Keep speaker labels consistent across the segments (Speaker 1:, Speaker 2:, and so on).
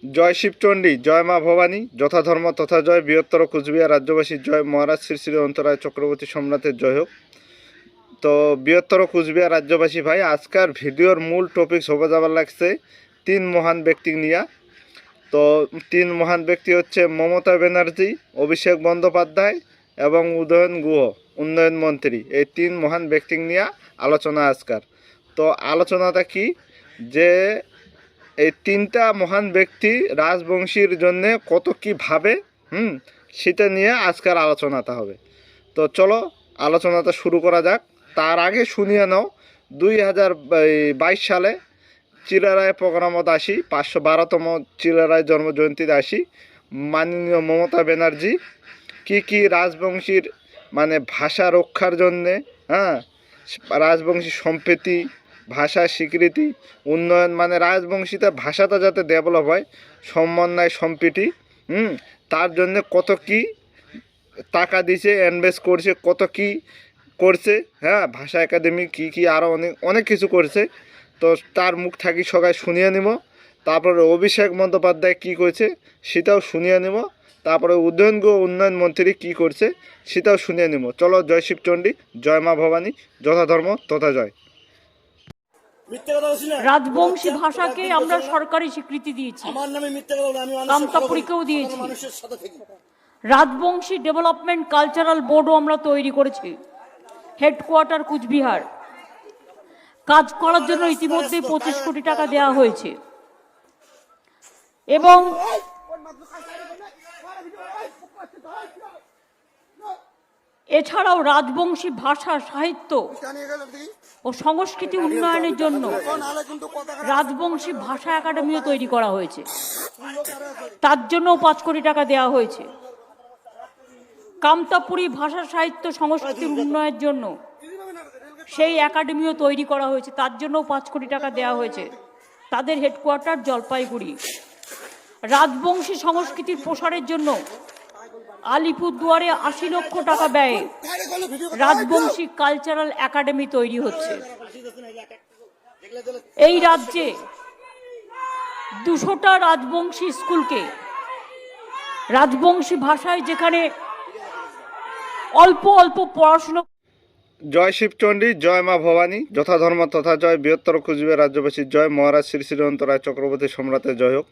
Speaker 1: জয় শিবচণ্ডী, জয় মা ভবানী, যথাধর্ম তথা জয়, বৃহত্তর কুচবিহার রাজ্যবাসীর জয়, মহারাজ শ্রী শ্রী অন্তরায় চক্রবর্তী সম্রাটের জয় হোক। তো বৃহত্তর কুচবিহার রাজ্যবাসী ভাই, আজকের ভিডিওর মূল টপিক হয়ে যাবার লাগছে তিন মহান ব্যক্তি নিয়ে। তো তিন মহান ব্যক্তি হচ্ছে মমতা ব্যানার্জি, অভিষেক বন্দ্যোপাধ্যায় এবং উদয়ন গুহ, উন্নয়ন মন্ত্রী। এই তিন মহান ব্যক্তি নিয়ে আলোচনা আজকার। তো আলোচনাটা কি, যে এই তিনটা মহান ব্যক্তি রাজবংশীর জন্য কত কি ভাবে, সেটা নিয়ে আজকের আলোচনাটা হবে। তো চলো আলোচনাটা শুরু করা যাক। তার আগে শুনিয়ে নাও 2022 সালে চিলারায় প্রোগ্রামত আসি, 512তম চিলারায় জন্মজয়ন্তীতে আসি, মাননীয় মমতা ব্যানার্জি কি রাজবংশীর মানে ভাষা রক্ষার জন্যে, রাজবংশী সম্প্রীতি, ভাষা স্বীকৃতি, উন্নয়ন, মানে রাজবংশীতে ভাষাটা যাতে ডেভেলপ হয়, সমন্বয় সম্প্রীতি, তার জন্য কত কি টাকা দিছে, ইনভেস্ট করছে, কত কি করছে, ভাষা একাডেমি কি আরও অনেক কিছু করছে। তো তার মুখ থাকি সবাই শুনিয়ে নিব। তারপরে অভিষেক বন্দ্যোপাধ্যায় কী করছে সেটাও শুনিয়ে নিব। তারপরে উন্নয়ন মন্ত্রী কী করছে সেটাও শুনিয়ে নিব। চলো, জয় শিবচণ্ডী, জয় মা ভবানী, যথাধর্ম তথা জয়।
Speaker 2: রাজবংশী ভাষাকে আমরা সরকারি স্বীকৃতি দিয়েছি, কামতাপুরীকেও দিয়েছি। রাজবংশী ডেভেলপমেন্ট কালচারাল বোর্ডও আমরা তৈরি করেছি, হেডকোয়ার্টার কুচবিহার। কাজ করার জন্য ইতিমধ্যে 25 কোটি টাকা দেওয়া হয়েছে। এবং এছাড়াও রাজবংশী ভাষা, সাহিত্য ও সংস্কৃতি উন্নয়নের জন্য রাজবংশী ভাষা একাডেমিও তৈরি করা হয়েছে, তার জন্যও 5 কোটি টাকা দেওয়া হয়েছে। কামতাপুরী ভাষা, সাহিত্য, সংস্কৃতির উন্নয়নের জন্য সেই একাডেমিও তৈরি করা হয়েছে, তার জন্যও 5 কোটি টাকা দেওয়া হয়েছে। তাদের হেডকোয়ার্টার জলপাইগুড়ি। রাজবংশী সংস্কৃতির প্রসারের জন্য আলিপুরদুয়ারে 80 লক্ষ টাকা ব্যয়ে রাজবংশী কালচারাল একাডেমি তৈরি হচ্ছে। এই রাজ্যে 200টা রাজবংশী স্কুলকে রাজবংশী ভাষায়, যেখানে অল্প অল্প পড়াশোনা।
Speaker 1: জয় শিবচণ্ডী, জয় মা ভবানী, যথাধর্ম তথা জয়, বৃহত্তর কুচবিহার রাজ্যবাসীর জয়, মহারাজ শ্রী শ্রী অন্তরায় চক্রবর্তী সম্রাটের জয় হোক।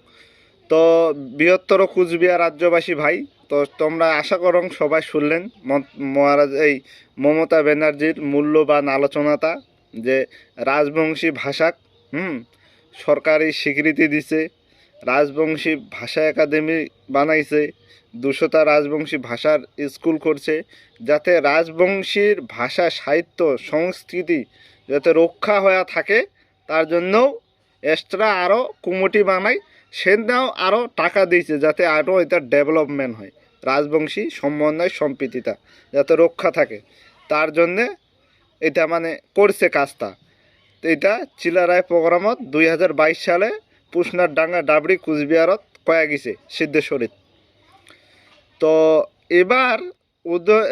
Speaker 1: তো বৃহত্তর কুচবিহার রাজ্যবাসী ভাই, তো তোমরা আশা করো সবাই শুনলেন মহারাজ এই মমতা ব্যানার্জির মূল্যবান আলোচনাটা, যে রাজবংশী ভাষা সরকারি স্বীকৃতি দিছে, রাজবংশী ভাষা একাডেমি বানাইছে, 200টা রাজবংশী ভাষার স্কুল করছে, যাতে রাজবংশীর ভাষা, সাহিত্য, সংস্কৃতি যাতে রক্ষা হয়ে থাকে, তার জন্যও এক্সট্রা আরও কমিটি বানায়, সেটাও আরও টাকা দিয়েছে, যাতে আরও এটা ডেভেলপমেন্ট হয়, রাজবংশী সমন্বয় সম্প্রীতিটা যাতে রক্ষা থাকে, তার জন্যে এটা মানে করছে কাজটা। তো এটা চিলারায় প্রোগ্রামত 2022 সালে পুষনার ডাঙ্গা ডাবড়ি কুচবিহারত কয়া গেছে সিদ্ধেশ্বরীত। তো এবার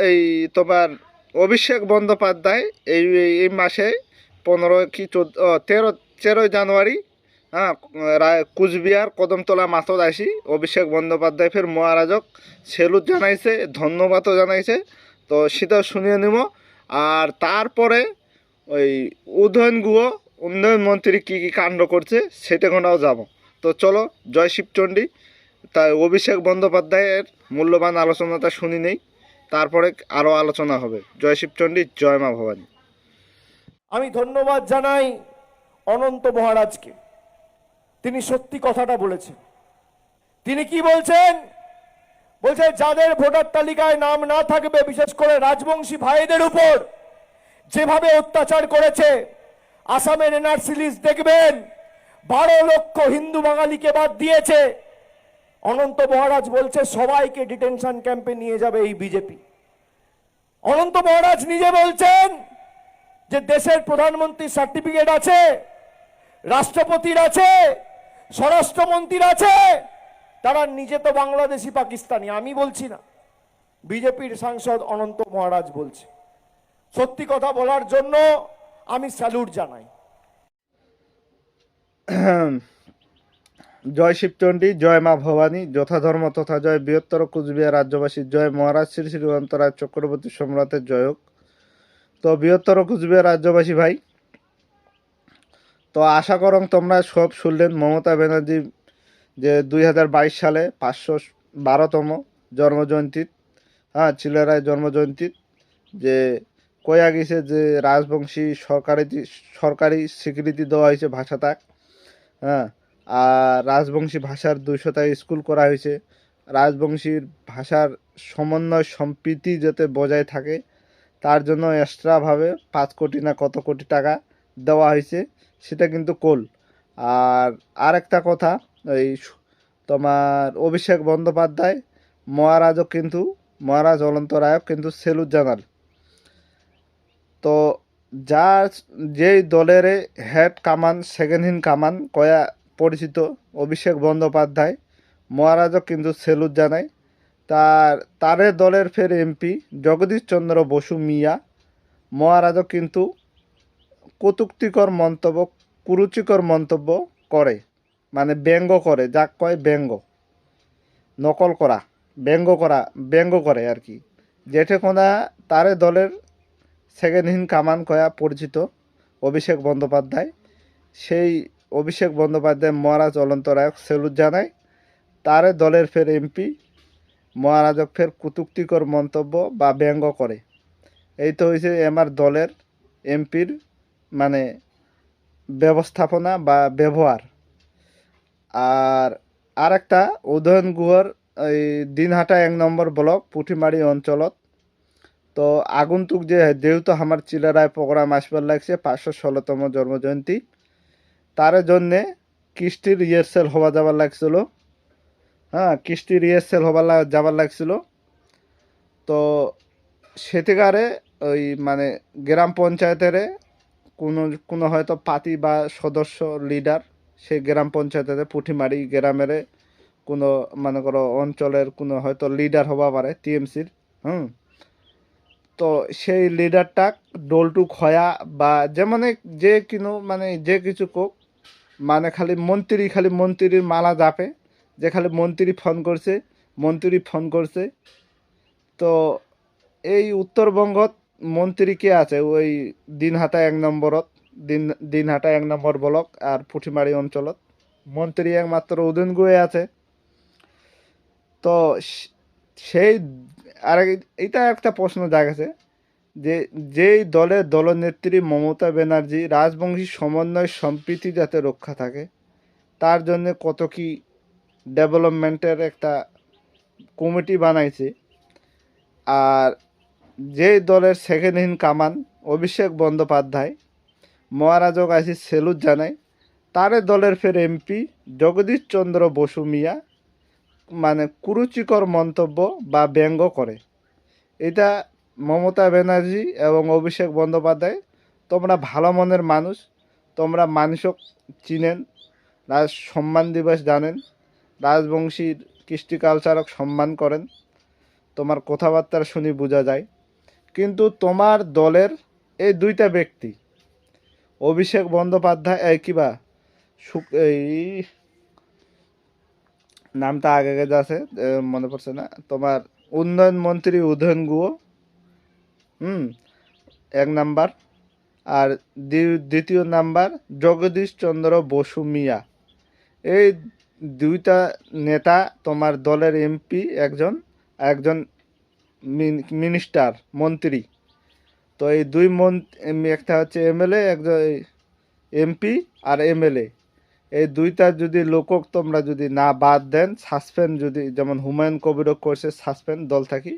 Speaker 1: এই তোমার অভিষেক বন্দ্যোপাধ্যায় এই মাসে 13 জানুয়ারি কুচবিহার কদমতলা মাথত আসি অভিষেক বন্দ্যোপাধ্যায় ফের মহারাজক সেলুট জানাইছে, ধন্যবাদও জানাইছে। তো সেটাও শুনিয়ে নিব। আর তারপরে ওই উদয়ন গুহ, উন্নয়ন মন্ত্রী কী কাণ্ড করছে সেটা কোনাও যাব। তো চলো, জয় শিবচণ্ডী। তাই অভিষেক বন্দ্যোপাধ্যায়ের মূল্যবান আলোচনাটা শুনি নেই, তারপরে আরও আলোচনা হবে। জয় শিবচণ্ডী, জয় মা ভবানী।
Speaker 3: আমি ধন্যবাদ জানাই অনন্ত মহারাজকে, তিনি সত্যি কথাটা বলেছেন। তিনি কি বলছেন? বলছে যাদের ভোটার তালিকায় নাম না থাকবে, বিশেষ করে রাজবংশী ভাইদের উপর যেভাবে অত্যাচার করেছে, আসামের এনআরসি লিস্ট দেখবেন, 12 লক্ষ হিন্দু বাঙালিকে বাদ দিয়েছে। অনন্ত মহারাজ বলছে সবাইকে ডিটেনশন ক্যাম্পে নিয়ে যাবে এই বিজেপি। অনন্ত মহারাজ নিজে বলছেন যে দেশের প্রধানমন্ত্রীর সার্টিফিকেট আছে, রাষ্ট্রপতির আছে, স্বরাষ্ট্রমন্ত্রীর আছে, তারা নিজে তো বাংলাদেশি পাকিস্তানি। আমি বলছি না, বিজেপির সাংসদ অনন্ত মহারাজ বলছে। সত্যি কথা বলার জন্য আমি স্যালুট জানাই।
Speaker 1: জয় শিবচণ্ডী, জয় মা ভবানী, যথাধর্ম তথা জয়, বৃহত্তর কুচবিহার রাজ্যবাসীর জয়, মহারাজ শ্রী শ্রী অন্তরায় চক্রবর্তী সম্রাটের জয় হোক। তো বৃহত্তর কুচবিহার রাজ্যবাসী ভাই, তো আশা করং তোমরা সব শুনলেন মমতা ব্যানার্জি যে 2022 সালে 512তম জন্মজয়ন্তী, হ্যাঁ চিলেরায় জন্মজয়ন্তী, যে কয়া গেছে যে রাজবংশী সরকারি স্বীকৃতি দেওয়া হয়েছে ভাষা তাক, হ্যাঁ, আর রাজবংশী ভাষার 200টা স্কুল করা হয়েছে। রাজবংশীর ভাষার সমন্বয় সম্প্রীতি যাতে বজায় থাকে তার জন্য এক্সট্রাভাবে 5 কোটি না কত কোটি টাকা দেওয়া হয়েছে, সেটা কিন্তু কোল। আর একটা কথা, এই তোমার অভিষেক বন্দ্যোপাধ্যায় মহারাজ অনন্ত রায়ও কিন্তু সেলুট জানাল। তো যার যেই দলের হেড কামান সেকেন্ড হ্যান্ড কামান কয়া পরিচিত অভিষেক বন্দ্যোপাধ্যায়, মহারাজও কিন্তু সেলুট জানায়। তারে দলের ফের এমপি জগদীশ চন্দ্র বসু মিয়া মহারাজও কিন্তু কটূক্তিকর মন্তব্য, কুরুচিকর মন্তব্য করে, মানে ব্যঙ্গ করে, যাক কয় ব্যঙ্গ, নকল করা, ব্যঙ্গ করে আর কি। যেটা কোনা তারে দলের সেকেন্ড হ্যান্ড কামান কয়া পরিচিত অভিষেক বন্দ্যোপাধ্যায়, সেই অভিষেক বন্দ্যোপাধ্যায় মহারাজ অনন্ত রায়ক সেলুট জানায়। তারে দলের ফের এমপি মহারাজক ফের কটূক্তিকর মন্তব্য বা ব্যঙ্গ করে। এই তো হয়েছে আমার দলের এমপির মানে ব্যবস্থাপনা বা ব্যবহার। আর একটা উদয়ন গুহর এই দিনহাটা 1 নম্বর ব্লক পুঠিমারি অঞ্চলত, তো আগন্তুক যেহেতু আমার চিলেরায় প্রোগ্রাম আসবার লাগছে 516তম জন্মজয়ন্তী, তার জন্যে কৃষ্টির রিহার্সেল হওয়া যাবার লাগছিল, হ্যাঁ কৃষ্টি রিহার্সেল যাবার লাগছিল। তো সেটিকারে ওই মানে গ্রাম পঞ্চায়েতের কোনো হয়তো পার্টি বা সদস্য লিডার সেই গ্রাম পঞ্চায়েতের পুঠিমারি গ্রামের কোনো মনে করো অঞ্চলের কোনো হয়তো লিডার হবা পারে টিএমসির, তো সেই লিডারটা ডোলটু খয়া বা যেমন যে কিনো মানে যে কিছু কোক, মানে খালি মন্ত্রীর মালা জাপে যে খালি মন্ত্রী ফোন করছে। তো এই উত্তরবঙ্গত মন্ত্রী কে আছে ওই দিনহাটা 1 নম্বরত, দিনহাটা 1 নম্বর ব্লক আর পুঠিমারি অঞ্চলত মন্ত্রী একমাত্র উদয়ন গুহে আছে। তো সেই আর এইটা একটা প্রশ্ন জাগেছে যে যেই দলের দলনেত্রী মমতা ব্যানার্জি রাজবংশী সমন্বয় সম্প্রীতি যাতে রক্ষা থাকে তার জন্য কত কি ডেভেলপমেন্টের একটা কমিটি বানাইছে, আর যেই দলের সেকেন্ড হ্যান্ড কামান অভিষেক বন্দ্যোপাধ্যায় মহারাজক আসি সেলুট জানায়, তারে দলের ফের এমপি জগদীশ চন্দ্র বসু মিয়া মানে কুরুচিকর মন্তব্য বা ব্যঙ্গ করে। এটা মমতা ব্যানার্জি এবং অভিষেক বন্দ্যোপাধ্যায়, তোমরা ভালো মনের মানুষ, তোমরা মানুষক চিনেন, সম্মান দিবস জানেন, রাজবংশীর কৃষ্টি কালচারক সম্মান করেন, তোমার কথাবার্তা শুনি বোঝা যায়। কিন্তু তোমার দলের এই দুইটা ব্যক্তি অভিষেক বন্দ্যোপাধ্যায় এই নামটা আগে যাচ্ছে মনে পড়ছে না, তোমার উন্নয়ন মন্ত্রী উদয়ন গুহ 1 নাম্বার, আর দ্বিতীয় নাম্বার জগদীশ চন্দ্র বসু মিয়া। এই দুইটা নেতা তোমার দলের এমপি, একজন মিনিস্টার মন্ত্রী। তো এই দুই একটা হচ্ছে এমএলএ, একজন এমপি আর এমএলএ, এই দুইটা যদি লোকক তোমরা যদি না বাদ দেন, সাসপেন্ড যদি যেমন হুমায়ুন কবিরও করছে সাসপেন্ড দল থাকি,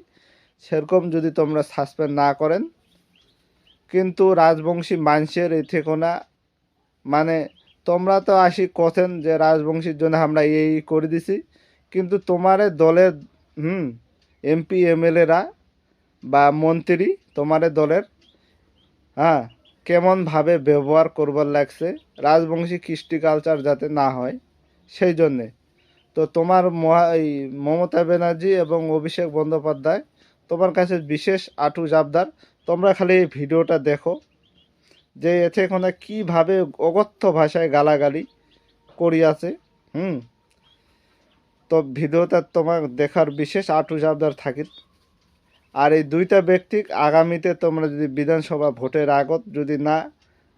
Speaker 1: সেরকম যদি তোমরা সাসপেন্ড না করেন, কিন্তু রাজবংশী মানুষের এই থেকো না, মানে তোমরা তো আসি কথেন যে রাজবংশীর জন্য আমরা এই করে দিছি, কিন্তু তোমার দলের এমপি এমএলএরা বা মন্ত্রী তোমার দলের কেমনভাবে ব্যবহার করবার লাগছে রাজবংশী কৃষ্টি কালচার যাতে না হয় সেই জন্যে। তো তোমার এই মমতা ব্যানার্জি এবং অভিষেক বন্দ্যোপাধ্যায় তোমার কাছে বিশেষ আটু জাবদার, তোমরা খালি এই ভিডিওটা দেখো যে এতে এখানে কীভাবে অগত্য ভাষায় গালাগালি করিয়াছে। তো ভিডিওটা তোমার দেখার বিশেষ আটু জাবদার থাকিত। আর এই দুইটা ব্যক্তি আগামীতে তোমরা যদি বিধানসভা ভোটের আগত যদি না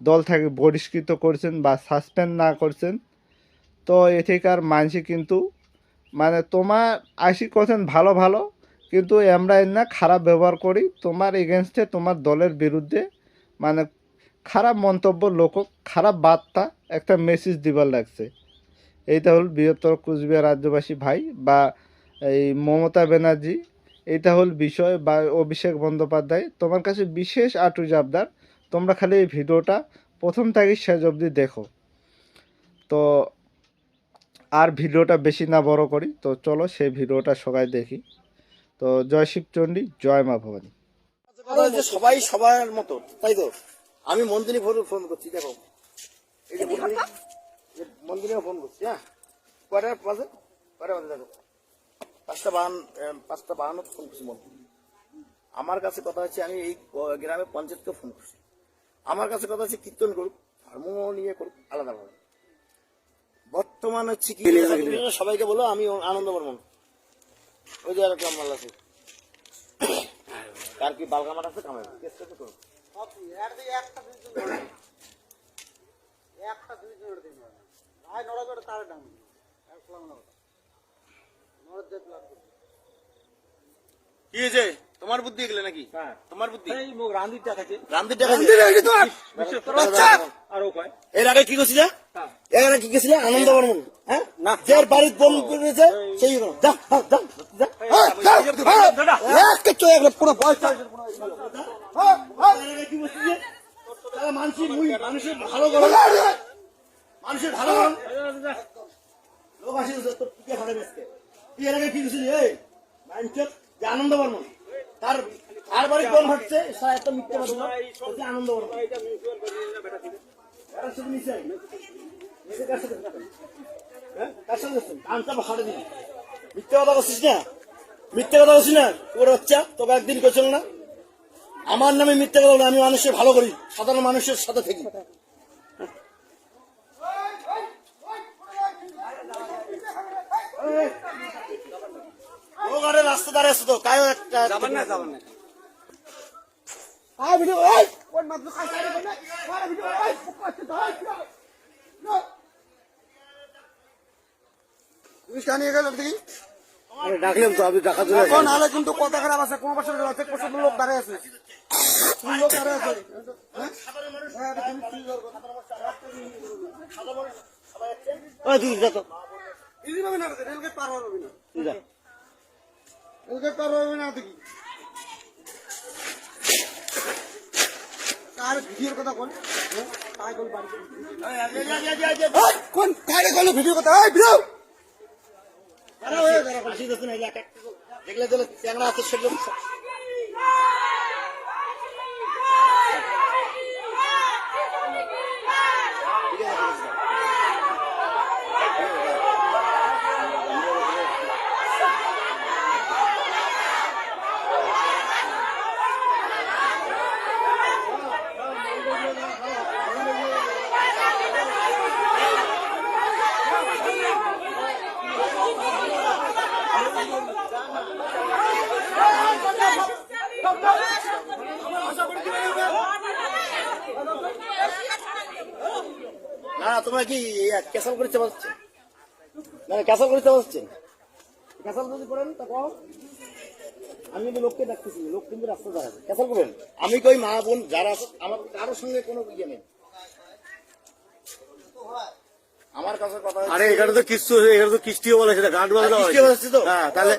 Speaker 1: দল থেকে বহিষ্কৃত করছেন বা সাসপেন্ড না করছেন, তো এঠিকার মানসি কিন্তু মানে তোমার আশি করছেন ভালো ভালো, কিন্তু আমরা না খারাপ ব্যবহার করি তোমার এগেনস্টে, তোমার দলের বিরুদ্ধে মানে খারাপ মন্তব্য লোক খারাপ বার্তা একটা মেসেজ দিবার লাগছে। এইটা হল বৃহত্তর কুচবিহার রাজ্যবাসী ভাই বা এই মমতা ব্যানার্জি, এইটা হল বিষয় বা অভিষেক বন্দ্যোপাধ্যায়, তোমার কাছে বিশেষ আটু জাবদার, তোমরা খালি এই ভিডিওটা প্রথম থেকে শেষ অবধি দেখো। তো আর ভিডিওটা বেশি না বড় করি, তো চলো সেই ভিডিওটা সবাই দেখি। তো জয় শিবচণ্ডী, জয় মা ভবানী।
Speaker 4: কথা হচ্ছে সবাই সবার মতো, তাই তো? আমি মন্দিরে ফোন করছি, দেখো এই যে মন্দিরে ফোন করছি। হ্যাঁ, কয়টা বাজে দেখো, 5:52 ফোন করছি মন্দিরে। আমার কাছে কথা হচ্ছে আমি এই গ্রামে পঞ্চায়েতকে ফোন করছি। আমার কাছে কথা হচ্ছে কীর্তন করুক, ধর্ম নিয়ে করুক আলাদাভাবে। বর্তমান হচ্ছে কি, সবাইকে বলো আমি আনন্দ বর্মন, ওই যে একটা মাল্লা আছে, তার কি বালগামার আছে কামাই কেসটা তো করুন। কি হয়েছে তোমার বুদ্ধি গেলে নাকি? তোমার বুদ্ধি রান্দিরটা খাচ্ছে। এর আগে কি করছিল? এর আগে কি গেছিল? আনন্দ বর্মন। হ্যাঁ, না যার বাড়ির বোন করেছে সেই পুরো বয়স মানুষের ভালো করো, মানুষের ভালো করো, লোক আসে তুই এর আগে কি করছিলি? এই আনন্দ বর্মন তার আর বাড়ির বোন হচ্ছে এত মিথ্যে কথা, আনন্দ বর্মন মিথ্যে কথা করছিস না, মিথ্যে কথা করছিস না তোর বাচ্চা, তোকে একদিন করছিল না আমার নামে মিথ্যে কথা বলে। আমি মানুষের ভালো করি, সাধারণ মানুষের সাথে থাকি। রাস্তা দাঁড়িয়ে আসতো কায়ও একটা ডাকলাম তো, আপনি ডাকা নাহলে কিন্তু কথা খারাপ আছে। কোন পাশে লোক দাঁড়িয়ে আছে, লোক দাঁড়িয়ে আছে। ভিডিওর কথা কোন ভিডিও কথা দেখলে চ্যাংড়া আছে সেগুলো না তোমরা কি ক্যাসাল করতে পারছো? না ক্যাসাল করতে পারছেন, ক্যাসাল যদি করেন তা কও। আমি কিন্তু লোককে ডাকতেছি, লোক কিন্তু রাস্তা দাঁড়াবে, ক্যাসাল করবেন। আমি কই মা বোন যারা আছে আমার কারোর সঙ্গে কোনো ইয়ে নেই। আমার কাছে কথা, আরে এখানে তো কিস্তি, এখানে তো কিস্তিও বলে, সেটা গান বাজনা হয়, কিস্তি বলছিস তো? হ্যাঁ, তাহলে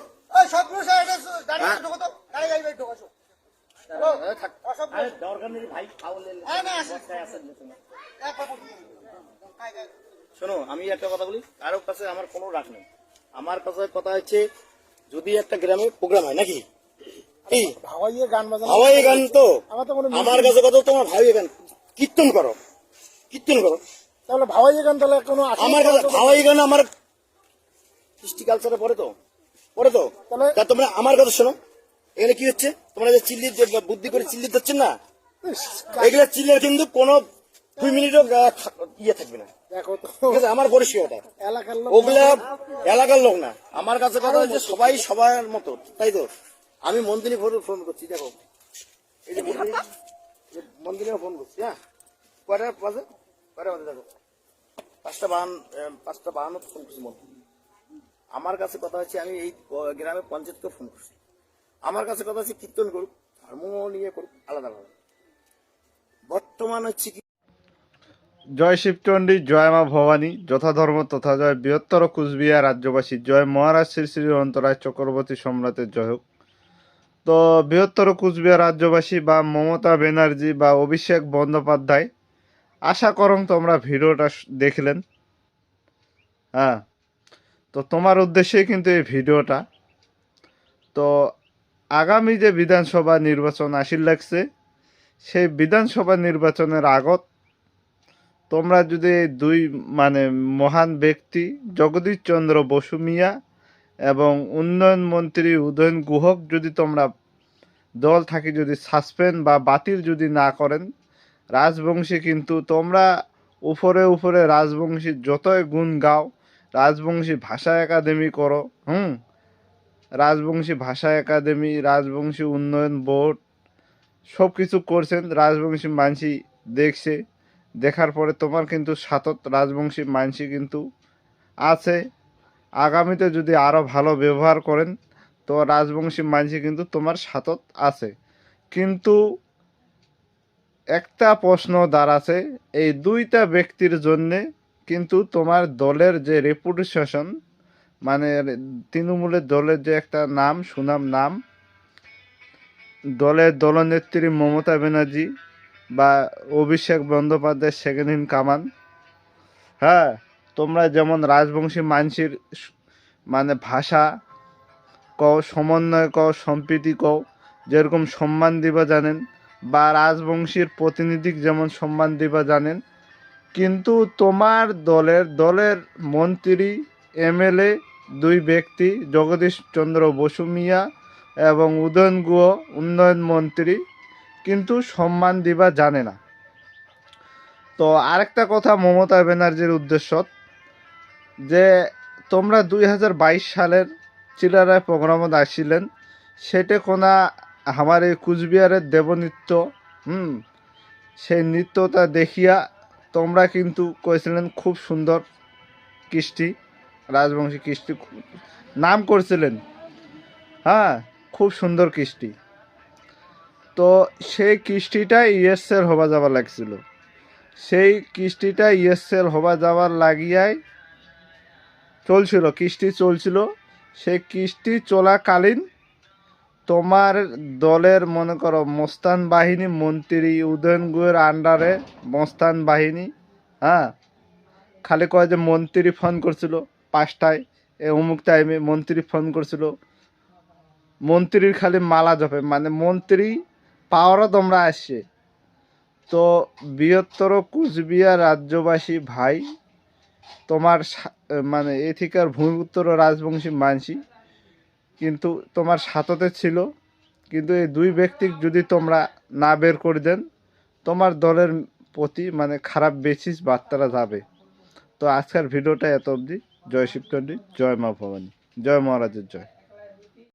Speaker 4: দরকার নেই ভাই, শোনো আমি একটা কথা বলি, কারো কাছে আমার কোনো রাগ নেই। আমার কাছে কথা হচ্ছে যদি একটা গ্রামে প্রোগ্রাম হয় নাকি হাওয়াইয়ে গান বাজানো, হাওয়াইয়ে গান তো আমার কাছে কথা, তোমার ভাওয়াইয়ে গান কীর্তন করো, কীর্তন করো, তাহলে ভাওয়াইয়ে গান তাহলে কোনো আমার কাছে ভাওয়াইয়ে গান আমার কৃষ্টি কালচারে পড়ে তো, তাহলে তোমরা আমার কথা শোনো। এখানে কি হচ্ছে, তোমরা যে চিল্লি বুদ্ধি করে চিল্লি দিচ্ছেন না, এগুলো চিল্লির কিন্তু কোনো 2 মিনিটও ইয়ে থাকবে না। দেখো তো, ঠিক আছে, আমার পরিষ্কারটা এলাকার লোক, ওগুলা এলাকার লোক না। আমার কাছে কথা হচ্ছে সবাই সবার মতো, তাই তো? আমি মন্দিরে ফোন করছি, দেখো এই যে মন্দিরে ফোন করছি। হ্যাঁ, কয়টা বাজে? দেখো 5:52 ফোন করছি মন্দির। আমার কাছে কথা হচ্ছে আমি এই গ্রামে পঞ্চায়েতকে ফোন করছি। আমার কাছে কথা হচ্ছে কীর্তন করুক, ধর্ম নিয়ে করুক, আলাদা আলাদা। বর্তমান হচ্ছে কি,
Speaker 1: জয় শিবচণ্ডী, জয় মা ভবানী, যথাধর্ম তথা জয়, বৃহত্তর কুচবিহার রাজ্যবাসী জয়, মহারাজ শ্রী শ্রী অন্তরায় চক্রবর্তী সম্রাটের জয় হোক। তো বৃহত্তর কুচবিহার রাজ্যবাসী বা মমতা ব্যানার্জি বা অভিষেক বন্দ্যোপাধ্যায়, আশা করং তোমরা ভিডিওটা দেখলেন। হ্যাঁ, তো তোমার উদ্দেশ্যেই কিন্তু এই ভিডিওটা। তো আগামী যে বিধানসভা নির্বাচন আসিল লাগছে, সেই বিধানসভা নির্বাচনের আগত তোমরা যদি এই দুই মহান ব্যক্তি জগদীশ চন্দ্র বসু মিয়া এবং উন্নয়ন মন্ত্রী উদয়ন গুহক যদি তোমরা দল থাকি যদি সাসপেন্ড বা বাতিল যদি না করেন, রাজবংশী কিন্তু তোমরা উপরে উপরে রাজবংশী যতই গুণ গাও, রাজবংশী ভাষা একাডেমি করো, রাজবংশী ভাষা একাডেমি, রাজবংশী উন্নয়ন বোর্ড সব কিছু করছেন, রাজবংশী মানসি দেখছে। দেখার পরে তোমার কিন্তু সাতত রাজবংশী মানসি কিন্তু আছে। আগামীতে যদি আরও ভালো ব্যবহার করেন তো রাজবংশী মানসি কিন্তু তোমার সাতত আছে। কিন্তু একটা প্রশ্ন দাঁড়াছে, এই দুইটা ব্যক্তির জন্যে কিন্তু তোমার দলের যে রেপুটেশন, তৃণমূলের দলের যে একটা নাম সুনাম নাম, দলের দলনেত্রী মমতা ব্যানার্জি বা অভিষেক বন্দ্যোপাধ্যায় সেকেন্ড ইন কামান, হ্যাঁ, তোমরা যেমন রাজবংশী মানসির ভাষা কও, সমন্বয় কও, সম্প্রীতি কও, যেরকম সম্মান দিবা জানেন, বা রাজবংশীর প্রতিনিধিক যেমন সম্মান দিবা জানেন, কিন্তু তোমার দলের মন্ত্রী এমএলএ দুই ব্যক্তি জগদীশ চন্দ্র বসু মিয়া এবং উদয়ন গুহ উন্নয়ন মন্ত্রী কিন্তু সম্মান দিবা জানে না। তো আরেকটা কথা মমতা ব্যানার্জির উদ্দেশ্য, যে তোমরা 2022 সালের চিলারায় প্রোগ্রামত আসছিলেন, সেটা কোনা আমার এই কুচবিহারের দেবনৃত্য, সেই নৃত্যটা দেখিয়া তোমরা কিন্তু কইছিলেন খুব সুন্দর কৃষ্টি, রাজবংশী কৃষ্টি নাম করছিলেন, হ্যাঁ, খুব সুন্দর কৃষ্টি। তো সেই কৃষ্টিটা ইএসএল হবা যাবার লাগছিল, সেই কৃষ্টিটা ইএসএল হবা যাবার লাগিয়াই চলছিল, কৃষ্টি চলছিল। সেই কৃষ্টি চলাকালীন তোমার দলের মনে করো মস্তান বাহিনী, মন্ত্রী উদয়ন গুহের আন্ডারে মস্তান বাহিনী, হ্যাঁ, খালি কয় যে মন্ত্রী ফোন করছিল 5টায় অমুক টাইমে, মন্ত্রী ফোন করছিল, মন্ত্রীর খালি মালা জপে, মন্ত্রী পাওয়ারও তোমরা আসছে। তো বৃহত্তর কুচবিহার রাজ্যবাসী ভাই, তোমার এথিকার ভূমিপুত্র রাজবংশী মানসি কিন্তু তোমার সাথতে ছিল, কিন্তু এই দুই ব্যক্তি যদি তোমরা না বের করে দেন, তোমার দলের প্রতি খারাপ বেসিস বার্তারা যাবে। তো আজকের ভিডিওটা এত অবধি। জয় শিবচণ্ডী, জয় মা ভবানী, জয় মহারাজের জয়।